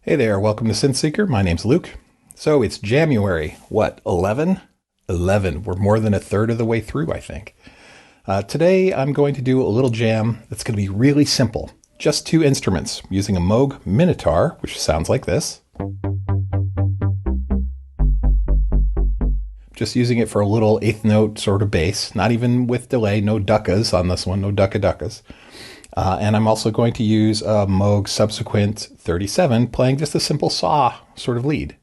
Hey there, welcome to Synth Seeker. My name's Luke. So it's January, what, 11? 11. We're more than a third of the way through, I think. Today I'm going to do a little jam that's going to be really simple. Just two instruments using a Moog Minitaur, which sounds like this. Just using it for a little eighth note sort of bass, not even with delay, no duckas on this one, no ducka-duckas. And I'm also going to use a Moog Subsequent 37, playing just a simple saw sort of lead.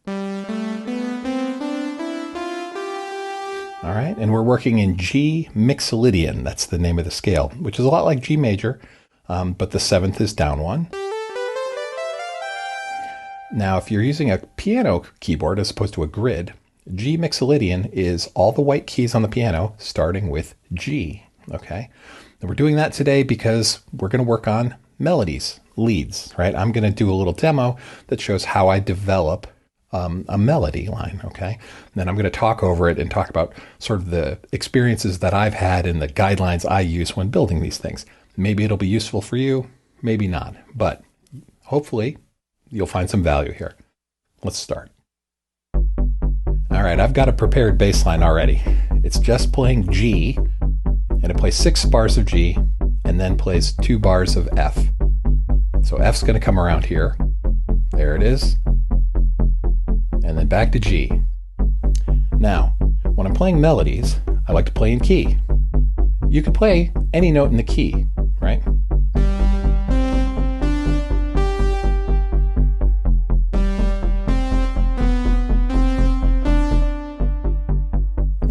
All right, and we're working in G Mixolydian, that's the name of the scale, which is a lot like G major, but the seventh is down one. Now, if you're using a piano keyboard as opposed to a grid, G Mixolydian is all the white keys on the piano starting with G, okay? And we're doing that today because we're going to work on melodies, leads, right? I'm going to do a little demo that shows how I develop a melody line, okay? And then I'm going to talk over it and talk about sort of the experiences that I've had and the guidelines I use when building these things. Maybe it'll be useful for you, maybe not, but hopefully you'll find some value here. Let's start. All right, I've got a prepared bass line already. It's just playing G, and it plays 6 bars of G, and then plays 2 bars of F. So F's going to come around here. There it is. And then back to G. Now, when I'm playing melodies, I like to play in key. You could play any note in the key, right?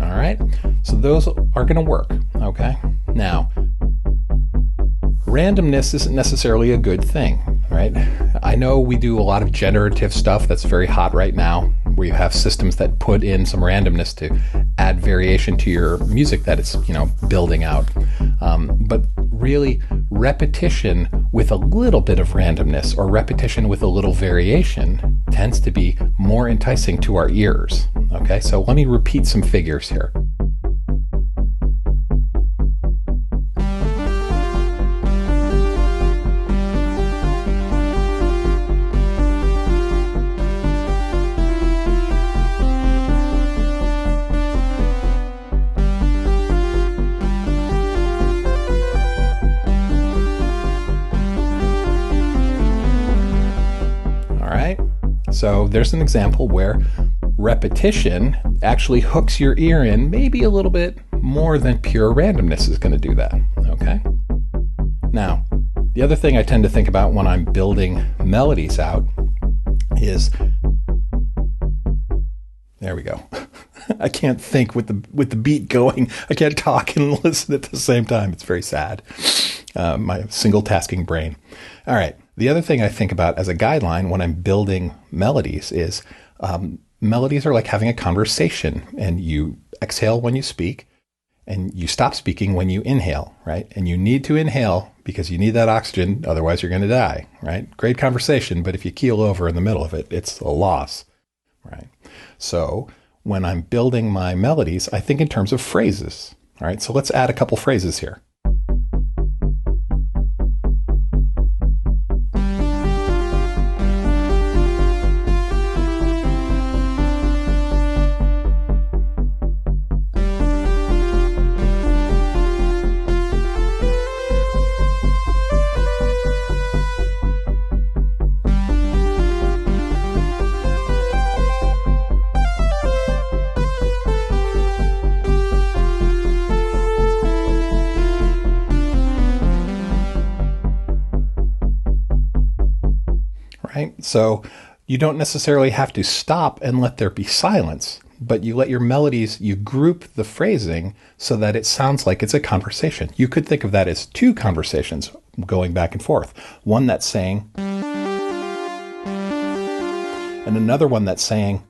All right, so those are going to work, okay? Now, randomness isn't necessarily a good thing, right? I know we do a lot of generative stuff that's very hot right now, where you have systems that put in some randomness to add variation to your music that it's, building out. But really, repetition with a little bit of randomness or repetition with a little variation tends to be more enticing to our ears, okay? So let me repeat some figures here. So there's an example where repetition actually hooks your ear in maybe a little bit more than pure randomness is going to do that, okay? Now, the other thing I tend to think about when I'm building melodies out is, there we go. I can't think with the beat going. I can't talk and listen at the same time. It's very sad. My single tasking brain. All right. The other thing I think about as a guideline when I'm building melodies is melodies are like having a conversation, and you exhale when you speak and you stop speaking when you inhale, right? And you need to inhale because you need that oxygen. Otherwise you're going to die, right? Great conversation. But if you keel over in the middle of it, it's a loss, right? So when I'm building my melodies, I think in terms of phrases. All right. So let's add a couple phrases here. Right? So you don't necessarily have to stop and let there be silence, but you let your melodies, you group the phrasing so that it sounds like it's a conversation. You could think of that as 2 conversations going back and forth. One that's saying, and another one that's saying,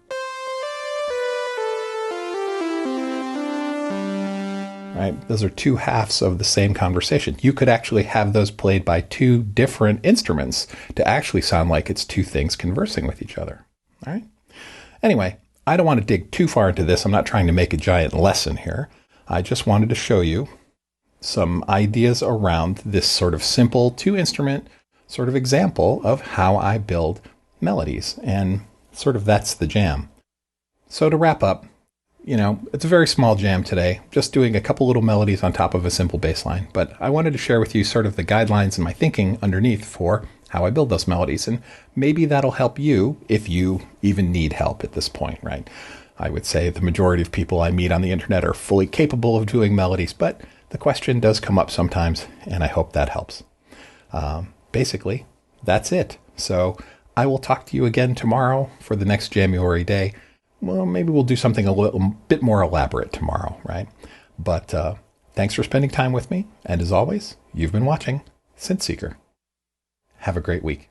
right? Those are 2 halves of the same conversation. You could actually have those played by 2 different instruments to actually sound like it's 2 things conversing with each other. All right. Anyway, I don't want to dig too far into this. I'm not trying to make a giant lesson here. I just wanted to show you some ideas around this sort of simple 2-instrument sort of example of how I build melodies, and sort of that's the jam. So to wrap up, it's a very small jam today, just doing a couple little melodies on top of a simple bass line. But I wanted to share with you sort of the guidelines and my thinking underneath for how I build those melodies. And maybe that'll help you if you even need help at this point, right? I would say the majority of people I meet on the internet are fully capable of doing melodies, but the question does come up sometimes, and I hope that helps. Basically, that's it. So I will talk to you again tomorrow for the next January day. Well, maybe we'll do something a little bit more elaborate tomorrow, right? But thanks for spending time with me. And as always, you've been watching Synth Seeker. Have a great week.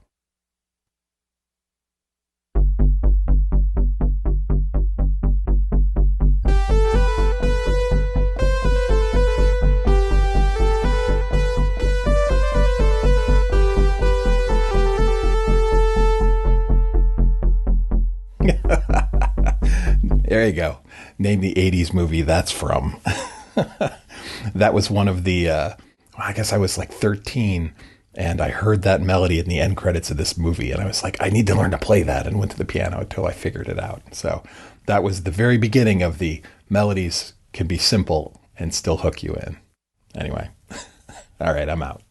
There you go. Name the 80s movie that's from. That was one of the, I guess I was like 13 and I heard that melody in the end credits of this movie. And I was like, I need to learn to play that, and went to the piano until I figured it out. So that was the very beginning of the melodies can be simple and still hook you in. Anyway, all right, I'm out.